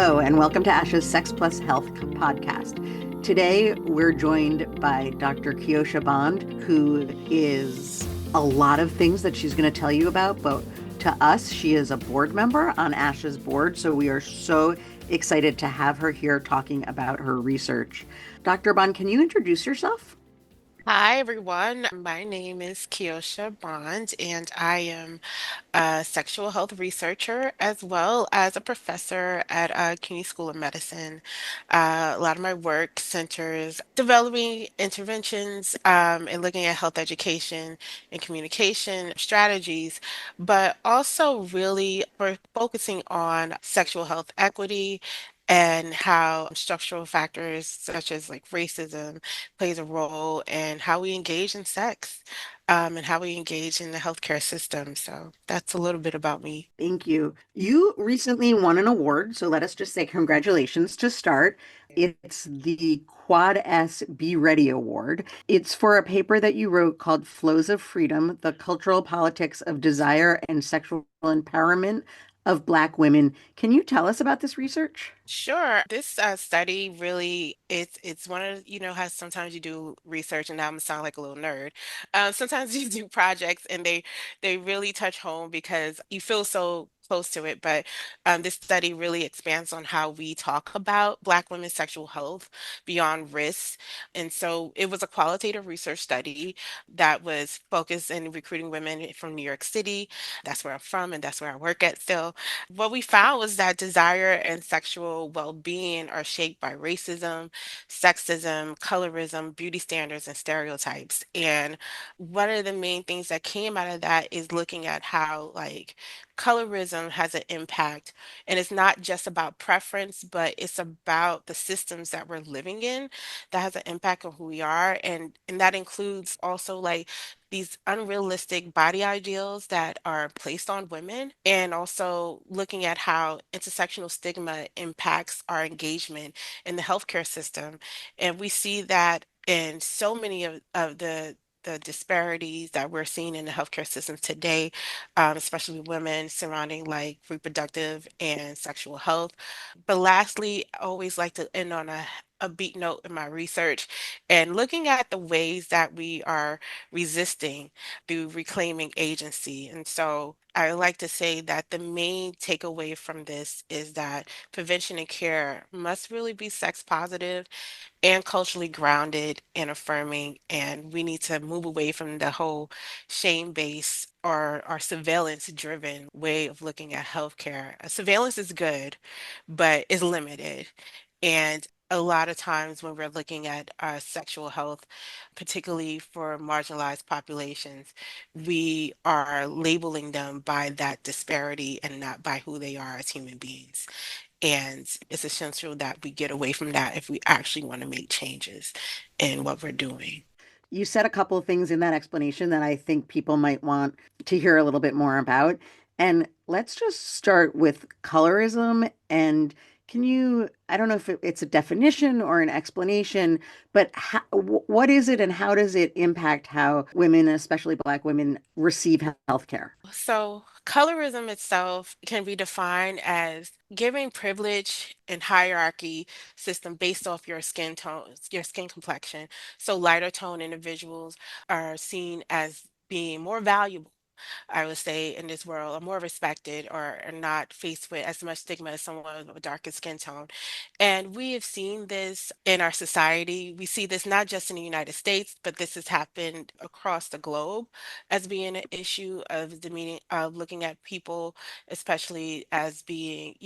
Hello, and welcome to Asha's Sex Plus Health podcast. Today, we're joined by Dr. Keosha Bond, who is a lot of things that she's going to tell you about, but to us, she is a board member on Asha's board, so we are so excited to have her here talking about her research. Dr. Bond, can you introduce yourself? Hi, everyone. My name is Keosha Bond, and I am a sexual health researcher as well as a professor at CUNY School of Medicine. A lot of my work centers developing interventions and looking at health education and communication strategies, but also really we're focusing on sexual health equity and how structural factors such as like racism plays a role in how we engage in sex, and how we engage in the healthcare system. So that's a little bit about me. Thank you. You recently won an award, so let us just say congratulations to start. It's the Quad S Be Ready Award. It's for a paper that you wrote called Flows of Freedom: The Cultural Politics of Desire and Sexual Empowerment of Black Women. Can you tell us about this research? Sure. This study really it's one of how sometimes you do research and now I'm gonna sound like a little nerd. Sometimes you do projects and they really touch home because you feel so close to it. But this study really expands on how we talk about Black women's sexual health beyond risks. And so it was a qualitative research study that was focused in recruiting women from New York City. That's where I'm from and that's where I work at still. What we found was that desire and sexual well being are shaped by racism, sexism, colorism, beauty standards, and stereotypes. And one of the main things that came out of that is looking at how, like, colorism has an impact. And it's not just about preference, but it's about the systems that we're living in that has an impact on who we are. And that includes also, like, these unrealistic body ideals that are placed on women, and also looking at how intersectional stigma impacts our engagement in the healthcare system. And we see that in so many of the disparities that we're seeing in the healthcare systems today, especially women surrounding like reproductive and sexual health. But lastly, I always like to end on a beat note in my research and looking at the ways that we are resisting through reclaiming agency. And so I like to say that the main takeaway from this is that prevention and care must really be sex positive and culturally grounded and affirming. And we need to move away from the whole shame-based or surveillance-driven way of looking at healthcare. Surveillance is good, but is limited. And a lot of times when we're looking at sexual health, particularly for marginalized populations, we are labeling them by that disparity and not by who they are as human beings. And it's essential that we get away from that if we actually want to make changes in what we're doing. You said a couple of things in that explanation that I think people might want to hear a little bit more about. And let's just start with colorism. And can you, I don't know if it's a definition or an explanation, but what is it and how does it impact how women, especially Black women, receive healthcare? So, colorism itself can be defined as giving privilege and hierarchy system based off your skin tone, your skin complexion. So, lighter tone individuals are seen as being more valuable, I would say, in this world, are more respected or are not faced with as much stigma as someone with a darker skin tone. And we have seen this in our society. We see this not just in the United States, but this has happened across the globe as being an issue of the meaning of looking at people, especially as being,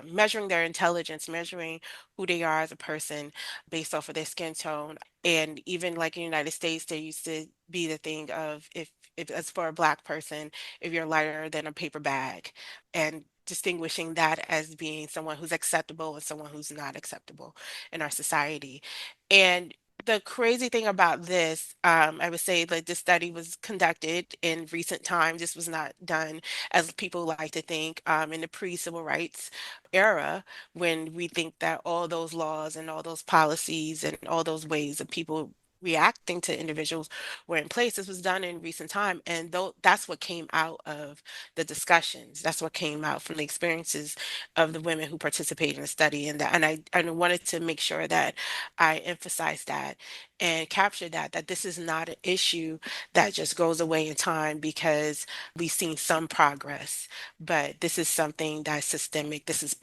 measuring their intelligence, measuring who they are as a person based off of their skin tone. And even like in the United States, there used to be the thing of if as for a black person, if you're lighter than a paper bag, and distinguishing that as being someone who's acceptable and someone who's not acceptable in our society. And the crazy thing about this, I would say that this study was conducted in recent times. This was not done, as people like to think, in the pre-civil rights era, when we think that all those laws and all those policies and all those ways of people reacting to individuals were in place. This was done in recent time, and though that's what came out of the discussions. That's what came out from the experiences of the women who participated in the study, and I wanted to make sure that I emphasize that and capture that this is not an issue that just goes away in time because we've seen some progress, but this is something that's systemic. This is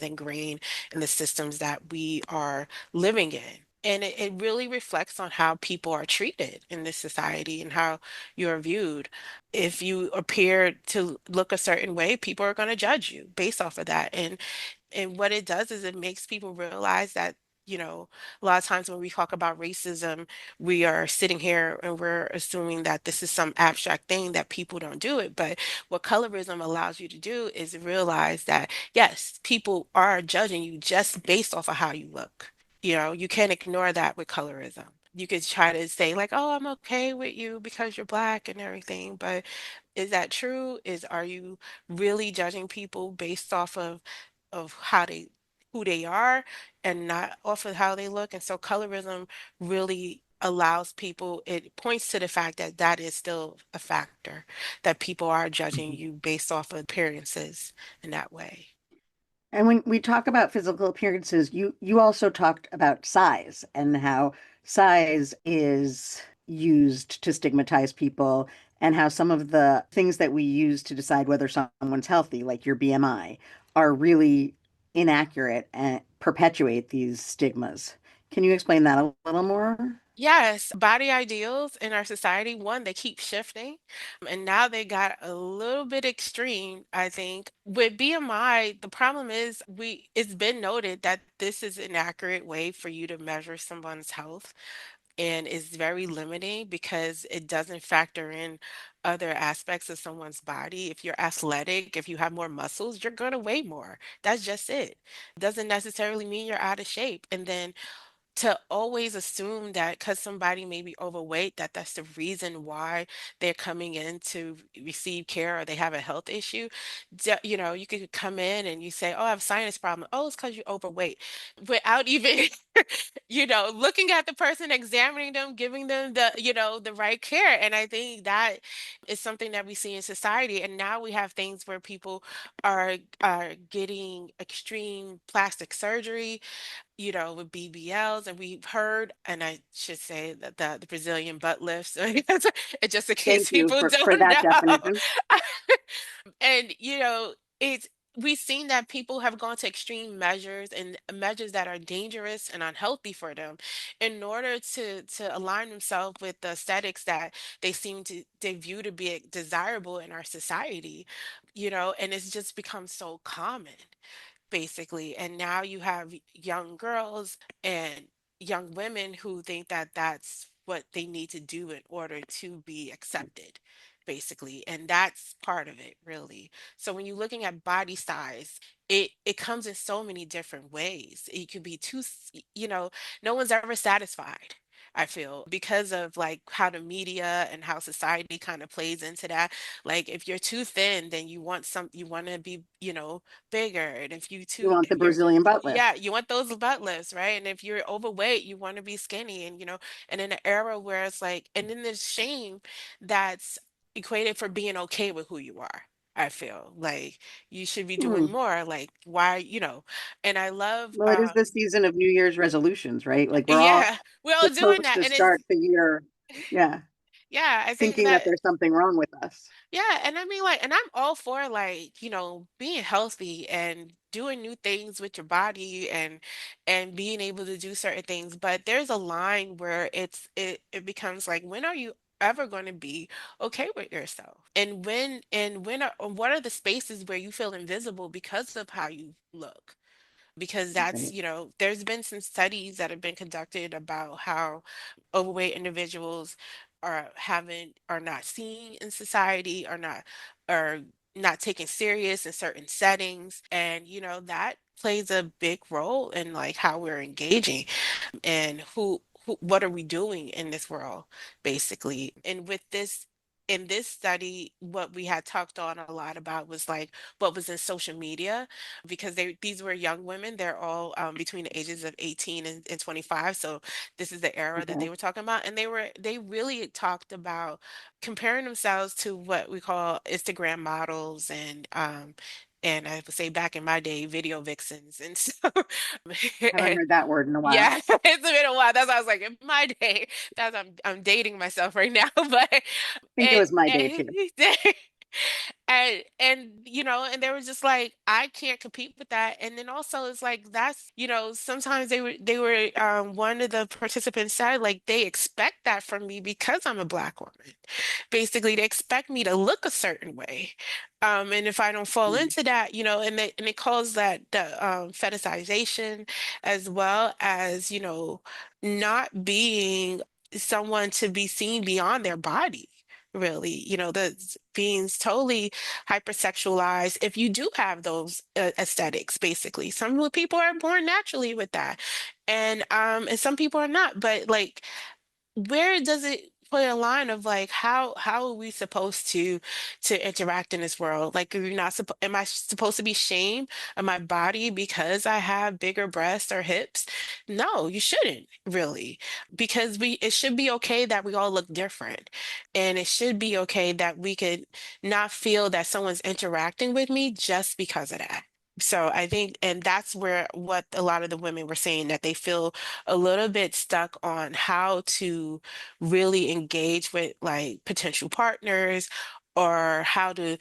ingrained in the systems that we are living in. And it really reflects on how people are treated in this society and how you're viewed. If you appear to look a certain way, people are going to judge you based off of that. And what it does is it makes people realize that, a lot of times when we talk about racism, we are sitting here and we're assuming that this is some abstract thing that people don't do it. But what colorism allows you to do is realize that, yes, people are judging you just based off of how you look. You can't ignore that with colorism. You could try to say like, "Oh, I'm okay with you because you're black and everything," but is that true? Are you really judging people based off of who they are and not off of how they look? And so colorism really allows people, it points to the fact that that is still a factor, that people are judging Mhm. you based off of appearances in that way. And when we talk about physical appearances, you also talked about size and how size is used to stigmatize people and how some of the things that we use to decide whether someone's healthy, like your BMI, are really inaccurate and perpetuate these stigmas. Can you explain that a little more? Yes, body ideals in our society, one, they keep shifting. And now they got a little bit extreme, I think. With BMI, the problem is it's been noted that this is an accurate way for you to measure someone's health and is very limiting because it doesn't factor in other aspects of someone's body. If you're athletic, if you have more muscles, you're going to weigh more. That's just it. Doesn't necessarily mean you're out of shape. And then to always assume that because somebody may be overweight, that that's the reason why they're coming in to receive care or they have a health issue. You could come in and you say, "Oh, I have a sinus problem." "Oh, it's because you're overweight," without even, looking at the person, examining them, giving them the right care. And I think that is something that we see in society. And now we have things where people are getting extreme plastic surgery, with BBLs, and we've heard, and I should say that the Brazilian butt lifts, just in Thank case you people for don't that know. definition. And it's we've seen that people have gone to extreme measures and measures that are dangerous and unhealthy for them in order to align themselves with the aesthetics that they view to be desirable in our society, and it's just become so common basically. And now you have young girls and young women who think that that's what they need to do in order to be accepted, basically. And that's part of it, really. So when you're looking at body size, it comes in so many different ways. It could be no one's ever satisfied. I feel because of like how the media and how society kind of plays into that. Like if you're too thin, then you want to be, bigger. And You want if the you're Brazilian butt yeah, lift. you want those butt lifts, right? And if you're overweight, you want to be skinny. And and in an era where it's like, and then there's shame that's equated for being okay with who you are. I feel like you should be doing Hmm. more. Like why, and I love Well, it is the season of New Year's resolutions, right? Like we're all yeah, we're all doing supposed that. to And it's start the year, yeah, yeah, I think thinking that that there's something wrong with us. yeah, and I mean like and I'm all for like, being healthy and doing new things with your body and being able to do certain things, but there's a line where it becomes like when are you ever going to be okay with yourself? What are the spaces where you feel invisible because of how you look? Because that's, Right. there's been some studies that have been conducted about how overweight individuals are not seen in society, are not taken serious in certain settings. And that plays a big role in like how we're engaging and what are we doing in this world, basically. And with this in this study, what we had talked on a lot about was like what was in social media, because these were young women. They're all between the ages of 18 and 25. So this is the era that they Okay. were talking about, and they really talked about comparing themselves to what we call Instagram models and I would say back in my day, video vixens and so Haven't and heard that word in a while. yeah, it's been a while. That's why I was like, in my day, that's I'm dating myself right now, but I think it was my day and too. and and they were just like, I can't compete with that. And then also it's like that's sometimes they were one of the participants said like they expect that from me because I'm a Black woman. Basically, they expect me to look a certain way. And if I don't fall Mm. into that, and it calls that the fetishization, as well as, not being someone to be seen beyond their body, really, the being totally hypersexualized. If you do have those aesthetics, basically, some people are born naturally with that, and some people are not. But like, where does it put a line of like how are we supposed to interact in this world? Like, are you not am I supposed to be ashamed of my body because I have bigger breasts or hips? No, you shouldn't really, because we it should be okay that we all look different, and it should be okay that we could not feel that someone's interacting with me just because of that. So I think, and that's where what a lot of the women were saying, that they feel a little bit stuck on how to really engage with like potential partners, or how to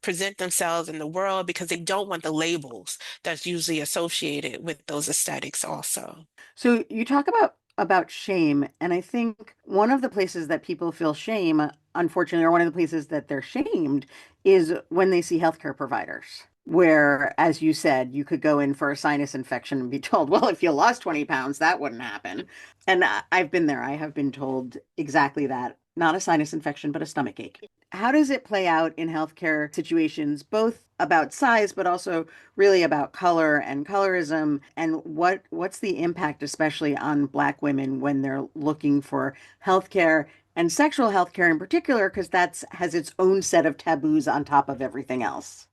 present themselves in the world, because they don't want the labels that's usually associated with those aesthetics also. So you talk about shame, and I think one of the places that people feel shame, unfortunately, or one of the places that they're shamed is when they see healthcare providers. Where, as you said, you could go in for a sinus infection and be told, well, if you lost 20 pounds, that wouldn't happen. And I've been there. I have been told exactly that. Not a sinus infection, but a stomach ache. How does it play out in healthcare situations, both about size, but also really about color and colorism, and what's the impact, especially on Black women when they're looking for healthcare and sexual healthcare in particular, because that's has its own set of taboos on top of everything else.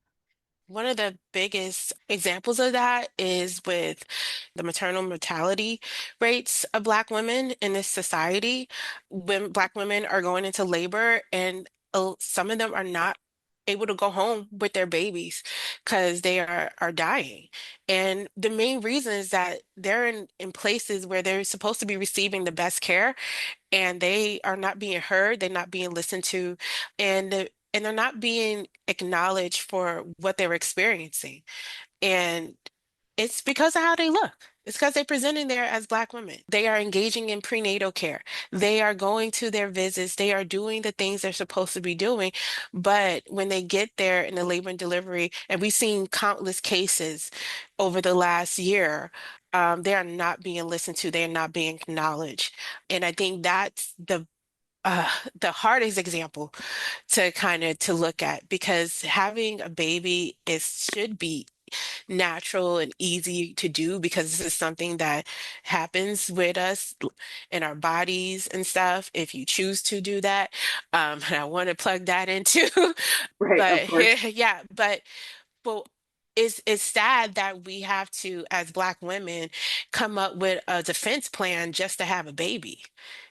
One of the biggest examples of that is with the maternal mortality rates of Black women in this society. When Black women are going into labor, and some of them are not able to go home with their babies because they are dying. And the main reason is that they're in places where they're supposed to be receiving the best care, and they are not being heard, they're not being listened to, and they're not being acknowledged for what they're experiencing. And it's because of how they look. It's because they're presenting there as Black women. They are engaging in prenatal care. They are going to their visits. They are doing the things they're supposed to be doing. But when they get there in the labor and delivery, and we've seen countless cases over the last year, they are not being listened to. They are not being acknowledged. And I think that's uh, the hardest example to kind of to look at, because having a baby is should be natural and easy to do, because this is something that happens with us in our bodies and stuff if you choose to do that. And I want to plug that into, Right, of but course. yeah, but it's sad that we have to, as Black women, come up with a defense plan just to have a baby.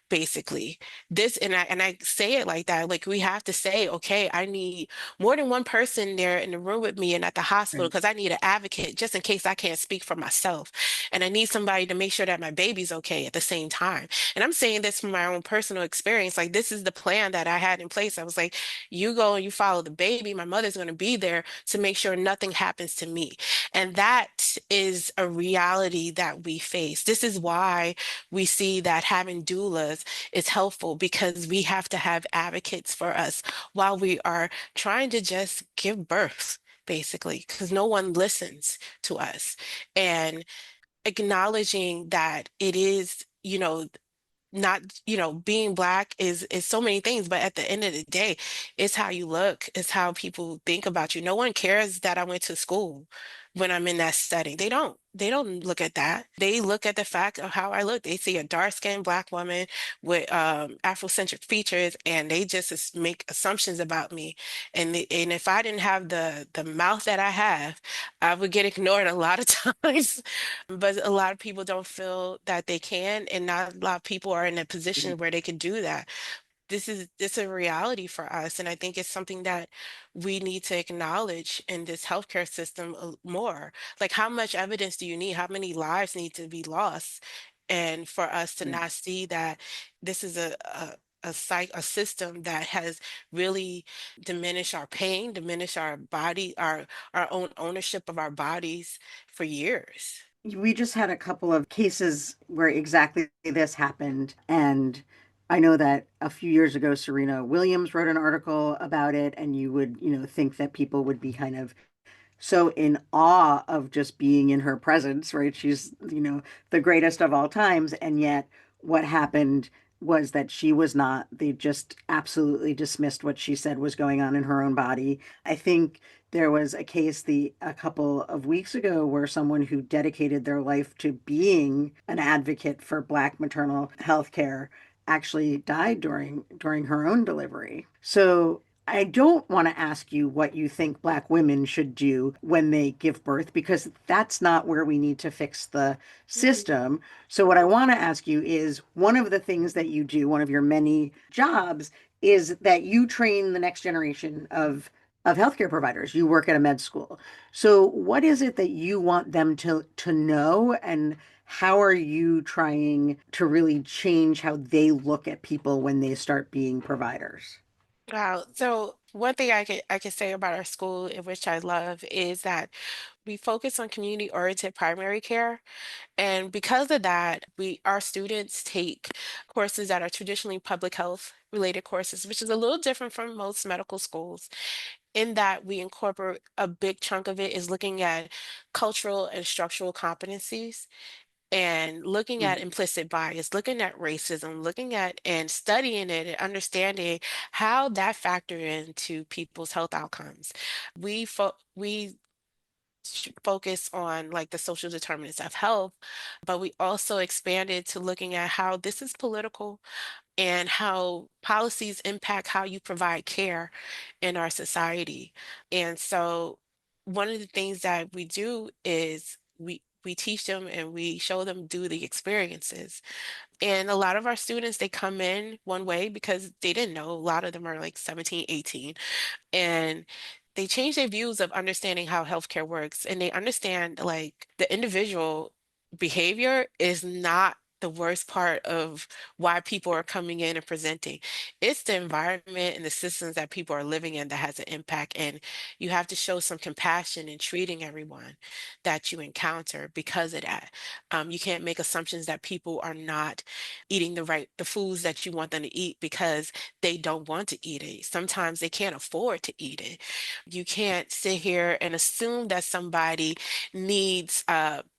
Basically, this, and I say it like that, like we have to say, okay, I need more than one person there in the room with me and at the hospital, Right. because I need an advocate just in case I can't speak for myself. And I need somebody to make sure that my baby's okay at the same time. And I'm saying this from my own personal experience. Like, this is the plan that I had in place. I was like, you go and you follow the baby. My mother's going to be there to make sure nothing happens to me. And that is a reality that we face. This is why we see that having doulas is helpful, because we have to have advocates for us while we are trying to just give birth, basically, because no one listens to us. And acknowledging that it is, not, being Black is so many things, but at the end of the day, it's how you look, it's how people think about you. No one cares that I went to school. when I'm in that setting. They don't. They don't look at that. They look at the fact of how I look. They see a dark-skinned black woman with Afrocentric features, and they just make assumptions about me. And if I didn't have the mouth that I have, I would get ignored a lot of times. But a lot of people don't feel that they can, and not a lot of people are in a position where they can do that. This is a reality for us, and I think it's something that we need to acknowledge in this healthcare system more. Like, how much evidence do you need? How many lives need to be lost? And for us to not see that this is a system that has really diminished our pain, diminished our body, our own ownership of our bodies for years. We just had a couple of cases where exactly this happened. And I know that a few years ago, Serena Williams wrote an article about it, and you would, think that people would be kind of so in awe of just being in her presence, right? She's, the greatest of all times. And yet, what happened was that she was not. They just absolutely dismissed what she said was going on in her own body. I think there was a case a couple of weeks ago where someone who dedicated their life to being an advocate for Black maternal health care actually died during her own delivery. So I don't want to ask you what you think Black women should do when they give birth, because that's not where we need to fix the system. So, what I want to ask you is, one of the things that you do, one of your many jobs, is that you train the next generation of healthcare providers. You work at a med school. So, what is it that you want them to know, and how are you trying to really change how they look at people when they start being providers? Wow. So one thing I can say about our school, which I love, is that we focus on community-oriented primary care. And because of that, our students take courses that are traditionally public health related courses, which is a little different from most medical schools, in that we incorporate a big chunk of it is looking at cultural and structural competencies and looking at implicit bias, looking at racism, looking at and studying it and understanding how that factor into people's health outcomes. We focus on like the social determinants of health, but we also expanded to looking at how this is political and how policies impact how you provide care in our society. And so one of the things that we do is we teach them and we show them through the experiences. And a lot of our students, they come in one way because they didn't know. A lot of them are like 17, 18, and they change their views of understanding how healthcare works, and they understand like the individual behavior is not the worst part of why people are coming in and presenting. It's the environment and the systems that people are living in that has an impact, and you have to show some compassion in treating everyone that you encounter because of that. You can't make assumptions that people are not eating the foods that you want them to eat because they don't want to eat it. Sometimes they can't afford to eat it. You can't sit here and assume that somebody needs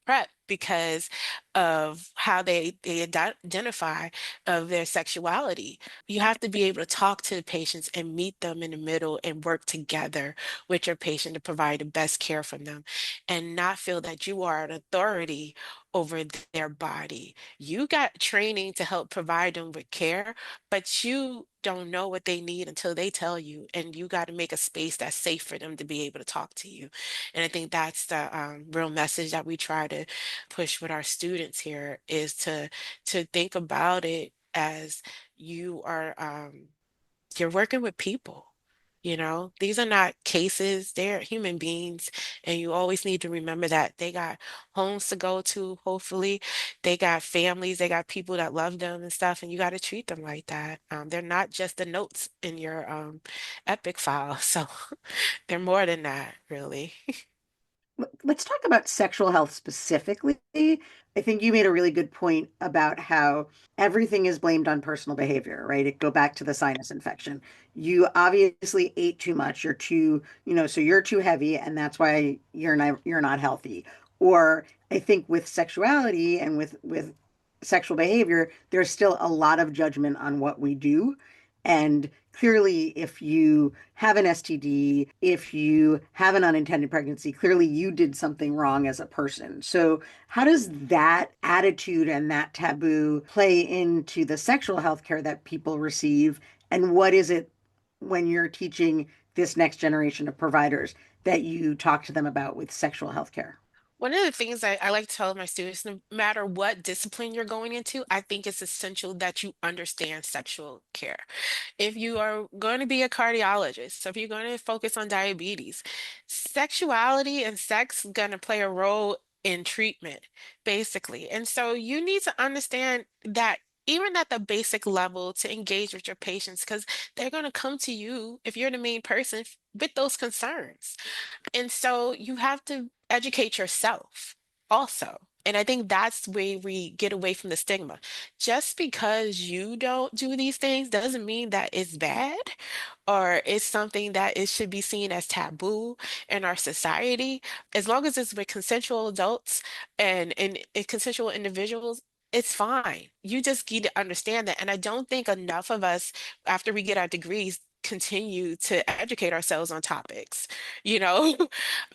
prep because of how they identify of their sexuality. You have to be able to talk to the patients and meet them in the middle and work together with your patient to provide the best care for them and not feel that you are an authority over their body. You got training to help provide them with care, but you don't know what they need until they tell you, and you got to make a space that's safe for them to be able to talk to you. And I think that's the real message that we try to push with our students here is to think about it as you are you're working with people. You know, these are not cases, they're human beings, and you always need to remember that they got homes to go to, hopefully. They got families, they got people that love them and stuff, and you got to treat them like that. They're not just the notes in your Epic file. So they're more than that, really. Let's talk about sexual health specifically. I think you made a really good point about how everything is blamed on personal behavior, right? It go back to the sinus infection. You obviously ate too much. You're too, so you're too heavy, and that's why you're not healthy. Or I think with sexuality and with sexual behavior, there's still a lot of judgment on what we do. And clearly, if you have an STD, if you have an unintended pregnancy, clearly you did something wrong as a person. So, how does that attitude and that taboo play into the sexual health care that people receive? And what is it when you're teaching this next generation of providers that you talk to them about with sexual health care? One of the things I like to tell my students, no matter what discipline you're going into, I think it's essential that you understand sexual care. If you are going to be a cardiologist, so if you're going to focus on diabetes, sexuality and sex going to play a role in treatment, basically. And so you need to understand that even at the basic level to engage with your patients, because they're going to come to you if you're the main person with those concerns. And so you have to educate yourself also. And I think that's where we get away from the stigma. Just because you don't do these things doesn't mean that it's bad or it's something that it should be seen as taboo in our society. As long as it's with consensual adults and consensual individuals, it's fine. You just need to understand that. And I don't think enough of us, after we get our degrees, continue to educate ourselves on topics, you know?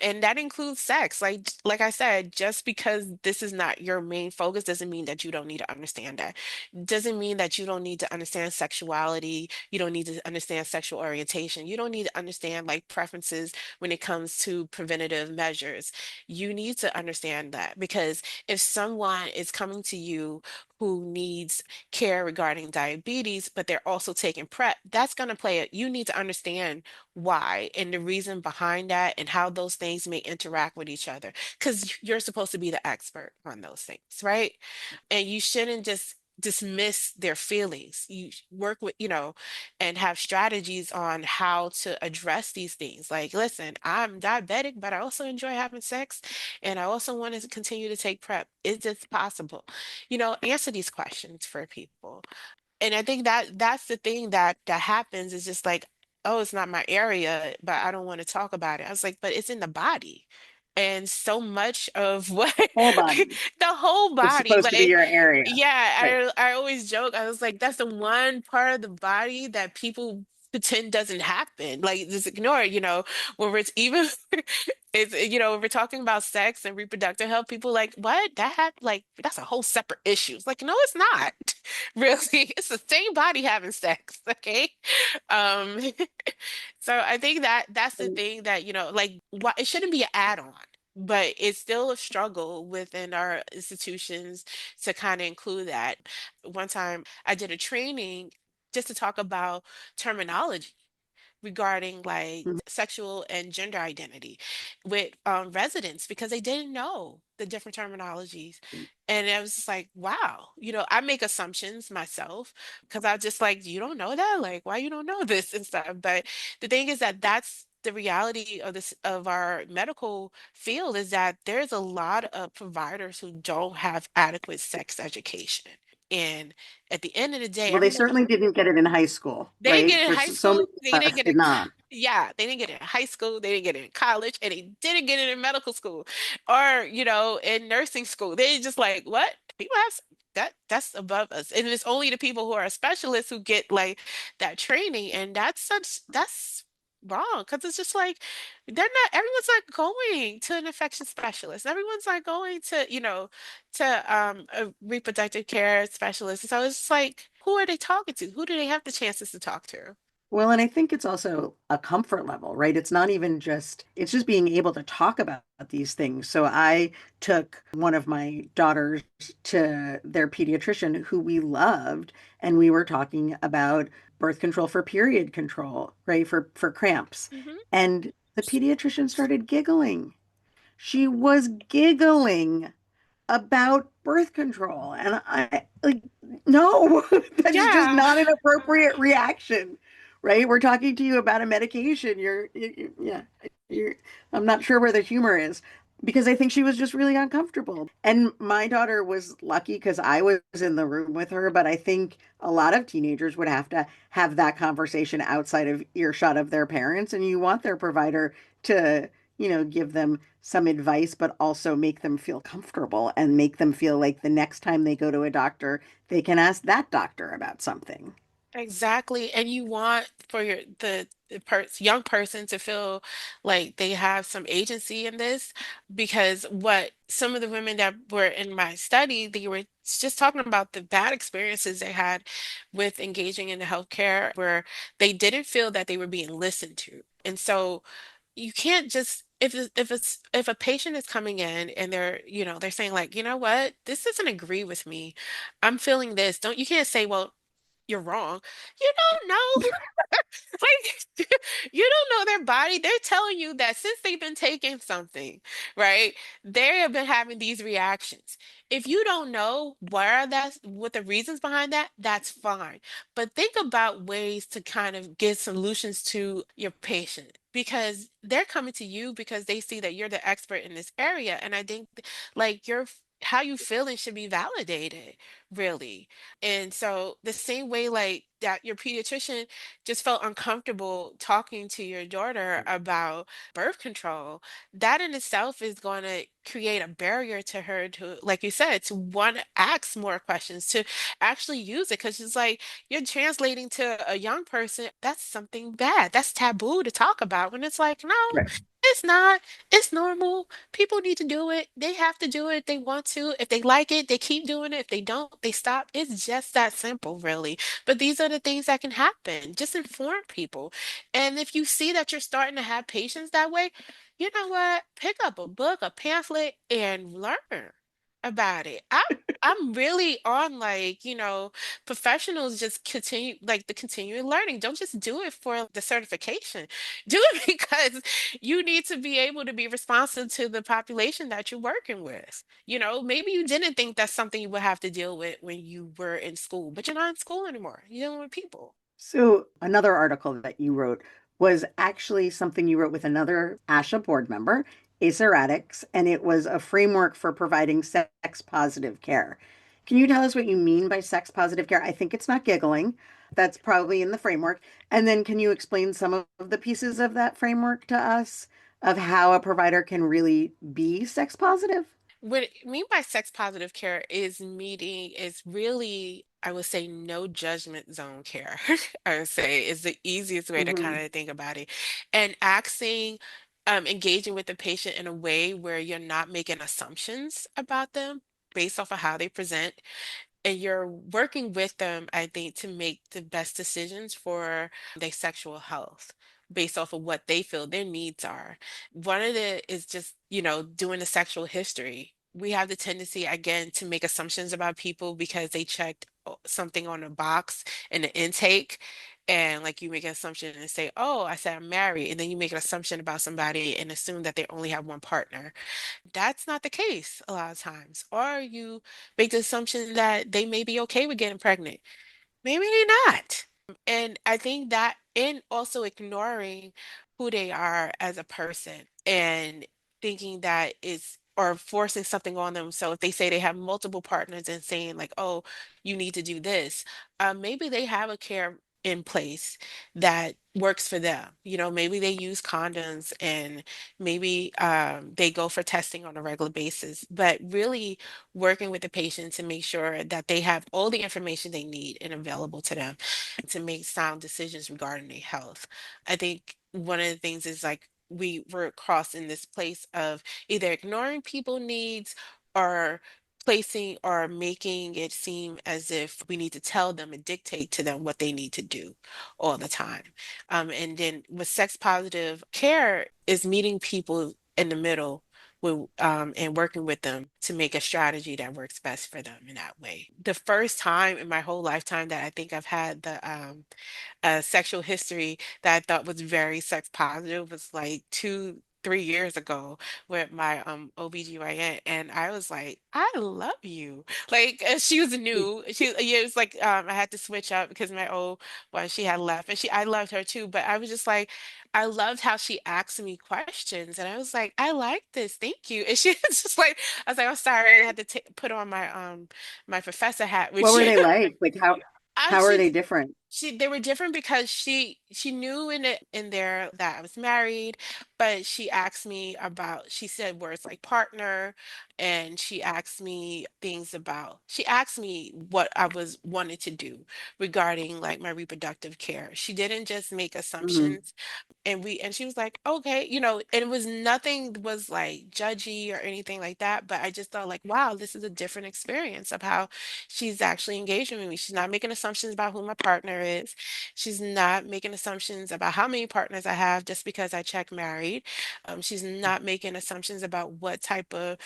And that includes sex. Like I said, just because this is not your main focus doesn't mean that you don't need to understand that. Doesn't mean that you don't need to understand sexuality, you don't need to understand sexual orientation, you don't need to understand like preferences when it comes to preventative measures. You need to understand that because if someone is coming to you who needs care regarding diabetes, but they're also taking PrEP, that's going to play it. You need to understand why and the reason behind that and how those things may interact with each other because you're supposed to be the expert on those things, right? And you shouldn't just dismiss their feelings. You work with, and have strategies on how to address these things. Like, listen, I'm diabetic, but I also enjoy having sex and I also want to continue to take PrEP. Is this possible? Answer these questions for people. And I think that that's the thing that happens is just like, oh, it's not my area, but I don't want to talk about it. I was like, but it's in the body. And so much of what Whole the body whole is body, supposed to be like, your area. yeah, Right. I always joke. I was like, that's the one part of the body that people pretend doesn't happen. Like, just ignore it, when it's even it's when we're talking about sex and reproductive health, people like, what? Like that's a whole separate issue. It's like, no, it's not. Really. It's the same body having sex, okay? Um so I think that that's the thing that, like why it shouldn't be an add-on. But it's still a struggle within our institutions to kind of include that. One time I did a training just to talk about terminology regarding like Mhm. sexual and gender identity with residents because they didn't know the different terminologies. And I was just like, wow, I make assumptions myself because I just like, you don't know that? Like, why you don't know this and stuff? But the thing is that that's the reality of this of our medical field is that there's a lot of providers who don't have adequate sex education. And at the end of the day, Well, they everyone certainly didn't get it in high school, they didn't right? get it in For high so many school. They of didn't us get did it. not. Yeah, they didn't get it in high school. They didn't get it in college, and they didn't get it in medical school, or in nursing school. They just like what people have that. That's above us, and it's only the people who are specialists who get like that training, and that's wrong because it's just like they're not. Everyone's not going to an infection specialist. Everyone's not going to a reproductive care specialist. So it's like, who are they talking to? Who do they have the chances to talk to? Well, and I think it's also a comfort level, right? It's not even just, it's just being able to talk about these things. So I took one of my daughters to their pediatrician who we loved, and we were talking about birth control for period control, right? For cramps. Hmm. And the pediatrician started giggling. She was giggling about birth control. And I like, no, that's just Yeah. not an appropriate reaction, right? We're talking to you about a medication. Yeah, you're, I'm not sure where the humor is because I think she was just really uncomfortable. And my daughter was lucky because I was in the room with her, but I think a lot of teenagers would have to have that conversation outside of earshot of their parents. And you want their provider to, give them some advice, but also make them feel comfortable and make them feel like the next time they go to a doctor, they can ask that doctor about something. Exactly. And you want for young person to feel like they have some agency in this, because what some of the women that were in my study, they were just talking about the bad experiences they had with engaging in the healthcare where they didn't feel that they were being listened to. And so you can't just if a patient is coming in and they're saying like, you know what, this doesn't agree with me. I'm feeling this. Don't You can't say, well, you're wrong. You don't know. Like, you don't know their body. They're telling you that since they've been taking something, right? They have been having these reactions. If you don't know what the reasons behind that, that's fine. But think about ways to kind of get solutions to your patient, because they're coming to you because they see that you're the expert in this area. And I think like how you feeling should be validated, really. And so the same way like that your pediatrician just felt uncomfortable talking to your daughter about birth control, that in itself is going to create a barrier to her to, like you said, to want to ask more questions, to actually use it. Because it's like you're translating to a young person, that's something bad. That's taboo to talk about. When it's like, no, Right. it's not. It's normal. People need to do it. They have to do it if they want to. If they like it, they keep doing it. If they don't, they stop. It's just that simple, really. But these are the things that can happen. Just inform people. And if you see that you're starting to have patients that way, you know what? Pick up a book, a pamphlet, and learn about it. I'm really on like, professionals just continue like the continuing learning. Don't just do it for the certification. Do it because you need to be able to be responsive to the population that you're working with. Maybe you didn't think that's something you would have to deal with when you were in school, but you're not in school anymore. You're dealing with people. So, another article that you wrote was actually something you wrote with another ASHA board member, Acer Radix, and it was a framework for providing sex positive care. Can you tell us what you mean by sex positive care? I think it's not giggling. That's probably in the framework. And then can you explain some of the pieces of that framework to us of how a provider can really be sex positive? What I mean by sex positive care is really, I would say, no judgment zone care. I would say is the easiest way to Hmm. kind of think about it. And engaging with the patient in a way where you're not making assumptions about them based off of how they present, and you're working with them, I think, to make the best decisions for their sexual health based off of what they feel their needs are. One of the is just, doing the sexual history. We have the tendency, again, to make assumptions about people because they checked something on a box in the intake. And like you make an assumption and say, oh, I said I'm married. And then you make an assumption about somebody and assume that they only have one partner. That's not the case a lot of times. Or you make the assumption that they may be okay with getting pregnant. Maybe they're not. And I think that, and also ignoring who they are as a person and thinking that it's, or forcing something on them. So if they say they have multiple partners and saying like, oh, you need to do this, maybe they have a care in place that works for them. Maybe they use condoms and maybe they go for testing on a regular basis, but really working with the patient to make sure that they have all the information they need and available to them to make sound decisions regarding their health. I think one of the things is like we're crossed in this place of either ignoring people needs or placing or making it seem as if we need to tell them and dictate to them what they need to do all the time. And then with sex positive care is meeting people in the middle and working with them to make a strategy that works best for them in that way. The first time in my whole lifetime that I think I've had the sexual history that I thought was very sex positive was like 3 years ago with my OBGYN, and I was like, I love you. Like she was new. Yeah, it was like I had to switch up because my old one she had left, and I loved her too, but I was just like I loved how she asked me questions, and I was like, I like this, thank you. And she was just like, I was like, I'm sorry, I had to put on my my professor hat, What which were they like? Like how I how are they she's different? They were different because she knew in there that I was married, but she said words like partner, and she asked me what I was wanted to do regarding like my reproductive care. She didn't just make Mhm. assumptions, and she was like, okay, and it was nothing was like judgy or anything like that, but I just thought like, wow, this is a different experience of how she's actually engaging with me. She's not making assumptions about who my partner is. She's not making assumptions about how many partners I have just because I check married. She's not making assumptions about what type of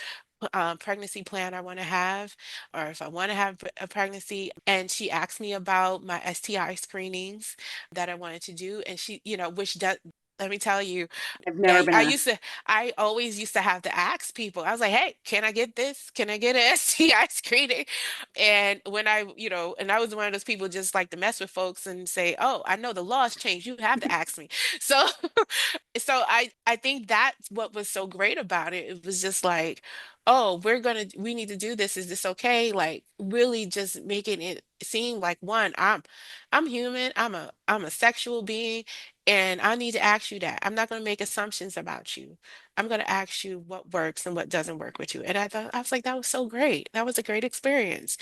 pregnancy plan I want to have, or if I want to have a pregnancy. And she asked me about my STI screenings that I wanted to do. And which does, let me tell you, I've never been asked. I always used to have to ask people. I was like, hey, can I get this? Can I get an STI screening? And and I was one of those people just like to mess with folks and say, oh, I know the laws changed. You have to ask me. So, I think that's what was so great about it. It was just like, oh, we need to do this. Is this okay? Like really just making it seem like one, I'm human. I'm a sexual being, and I need to ask you that. I'm not going to make assumptions about you. I'm going to ask you what works and what doesn't work with you. And I was like, that was so great. That was a great experience,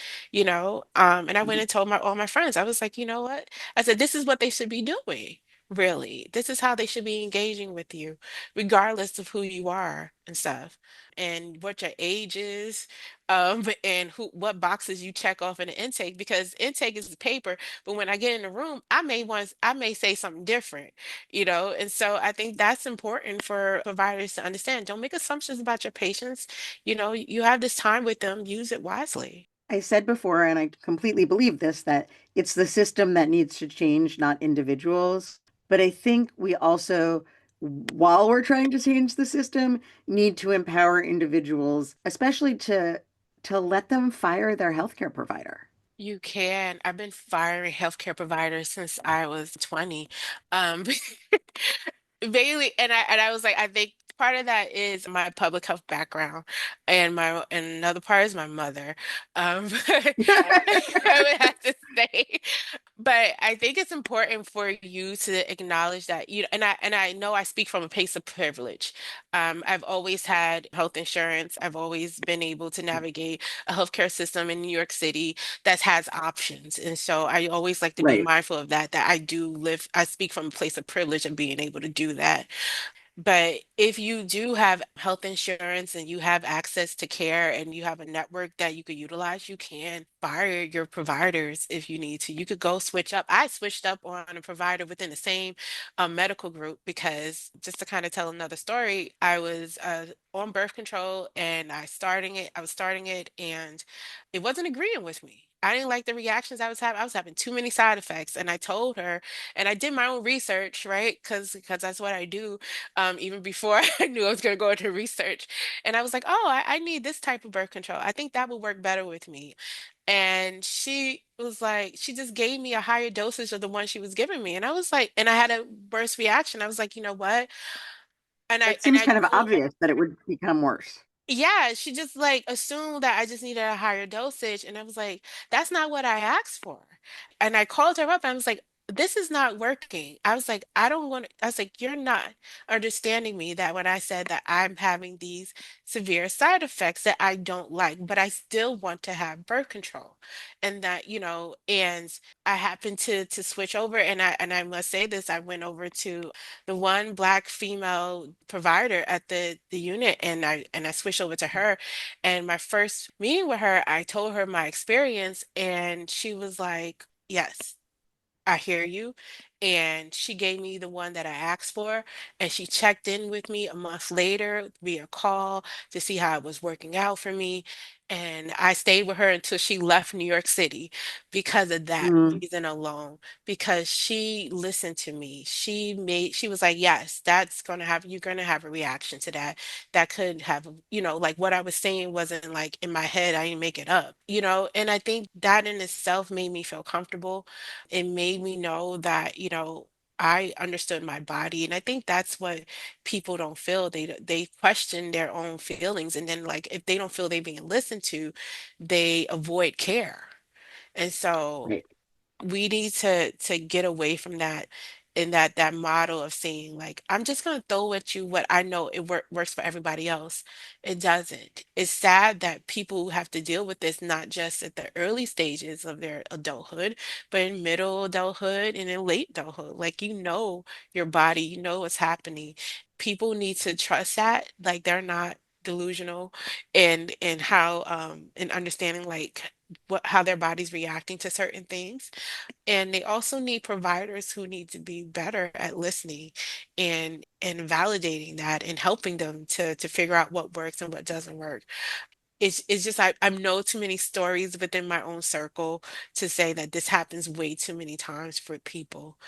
And I went and told all my friends. I was like, you know what? I said, this is what they should be doing. Really, this is how they should be engaging with you, regardless of who you are and stuff, and what your age is, and what boxes you check off in the intake. Because intake is the paper, but when I get in the room, I may say something different, And so I think that's important for providers to understand. Don't make assumptions about your patients. You have this time with them, use it wisely. I said before, and I completely believe this, that it's the system that needs to change, not individuals. But I think we also, while we're trying to change the system, need to empower individuals, especially to let them fire their healthcare provider. You can. I've been firing healthcare providers since I was 20. Um, Mainly, and I was like, I think part of that is my public health background, and another part is my mother. I would have to say. But I think it's important for you to acknowledge that, and I know I speak from a place of privilege. I've always had health insurance. I've always been able to navigate a healthcare system in New York City that has options. And so I always like to be Right. mindful of that, I speak from a place of privilege of being able to do that. But if you do have health insurance and you have access to care and you have a network that you could utilize, you can fire your providers if you need to. You could go switch up. I switched up on a provider within the same medical group because, just to kind of tell another story, I was on birth control and I was starting it, and it wasn't agreeing with me. I didn't like the reactions I was having. I was having too many side effects. And I told her, and I did my own research, right? Because that's what I do, even before I knew I was going to go into research. And I was like, oh, I need this type of birth control. I think that would work better with me. And she was like, she just gave me a higher dosage of the one she was giving me. And I was like, and I had a burst reaction. I was like, you know what? It And seems I kind of told obvious that it would become worse. yeah, she just like assumed that I just needed a higher dosage. And I was like, that's not what I asked for. And I called her up and I was like, this is not working. I was like, I was like, you're not understanding me that when I said that I'm having these severe side effects that I don't like, but I still want to have birth control. And that, and I happened to switch over, and I must say this, I went over to the one black female provider at the unit, and I switched over to her. And my first meeting with her, I told her my experience, and she was like, yes, I hear you. And she gave me the one that I asked for. And she checked in with me a month later via call to see how it was working out for me. And I stayed with her until she left New York City because of that Mm, reason alone. Because she listened to me. She was like, yes, you're going to have a reaction to that. That could have, like what I was saying wasn't like in my head. I didn't make it up, And I think that in itself made me feel comfortable. It made me know that, I understood my body. And I think that's what people don't feel. They question their own feelings. And then like if they don't feel they're being listened to, they avoid care. And so right. We need to get away from that, and that model of saying like, I'm just going to throw at you what I know works for everybody else. It doesn't. It's sad that people have to deal with this not just at the early stages of their adulthood, but in middle adulthood and in late adulthood. Like, your body, what's happening. People need to trust that, like, they're not delusional, and how and understanding like how their body's reacting to certain things. And they also need providers who need to be better at listening and validating that and helping them to figure out what works and what doesn't work. It's just I know too many stories within my own circle to say that this happens way too many times for people,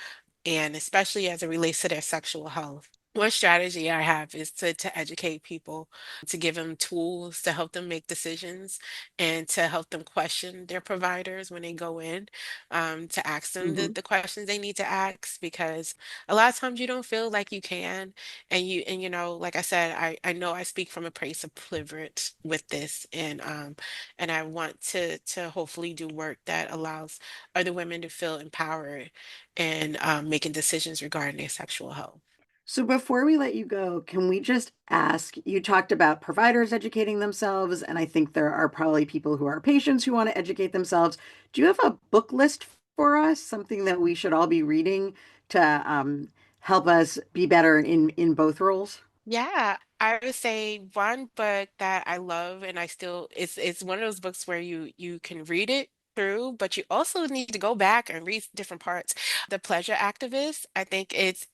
and especially as it relates to their sexual health. One strategy I have is to educate people, to give them tools to help them make decisions and to help them question their providers when they go in, to ask them Hmm. the questions they need to ask, because a lot of times you don't feel like you can. Like I said, I know I speak from a place of privilege with this, and I want to hopefully do work that allows other women to feel empowered and making decisions regarding their sexual health. So before we let you go, can we just ask, you talked about providers educating themselves, and I think there are probably people who are patients who want to educate themselves. Do you have a book list for us, something that we should all be reading to help us be better in both roles? Yeah, I would say one book that I love, and it's one of those books where you can read it through, but you also need to go back and read different parts. The Pleasure Activist, I think it's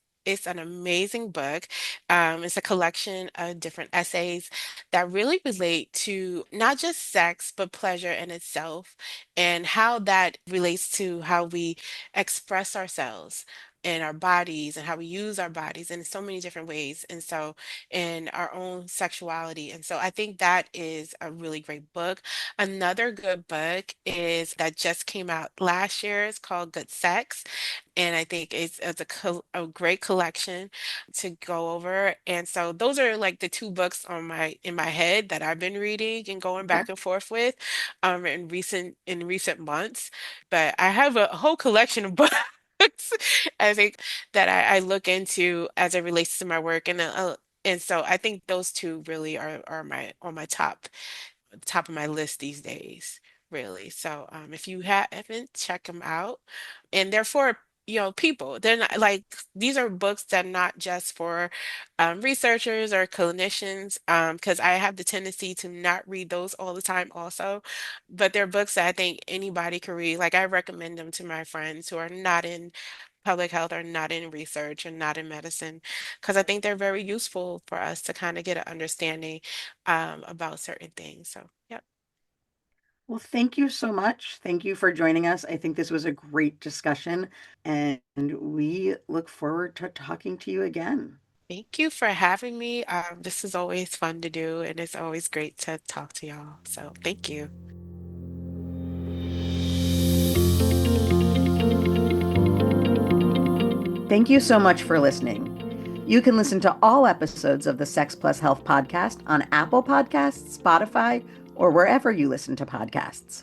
an amazing book. It's a collection of different essays that really relate to not just sex, but pleasure in itself, and how that relates to how we express ourselves and our bodies and how we use our bodies in so many different ways. And so, in our own sexuality. And so I think that is a really great book. Another good book is that just came out last year. It's called Good Sex. And I think it's a great collection to go over. And so those are like the two books in my head that I've been reading and going Okay. back and forth with in recent months. But I have a whole collection of books. I think that I look into as it relates to my work, and so I think those two really are my on my top of my list these days, really. So if you haven't, check them out. And they're for, people. They're not like, these are books that are not just for researchers or clinicians, because I have the tendency to not read those all the time also. But they're books that I think anybody can read. Like, I recommend them to my friends who are not in public health or not in research and not in medicine, because I think they're very useful for us to kind of get an understanding about certain things. So, yep. Well, thank you so much. Thank you for joining us. I think this was a great discussion, and we look forward to talking to you again. Thank you for having me. This is always fun to do, and it's always great to talk to y'all. So, thank you. Thank you so much for listening. You can listen to all episodes of the Sex Plus Health podcast on Apple Podcasts, Spotify, or wherever you listen to podcasts.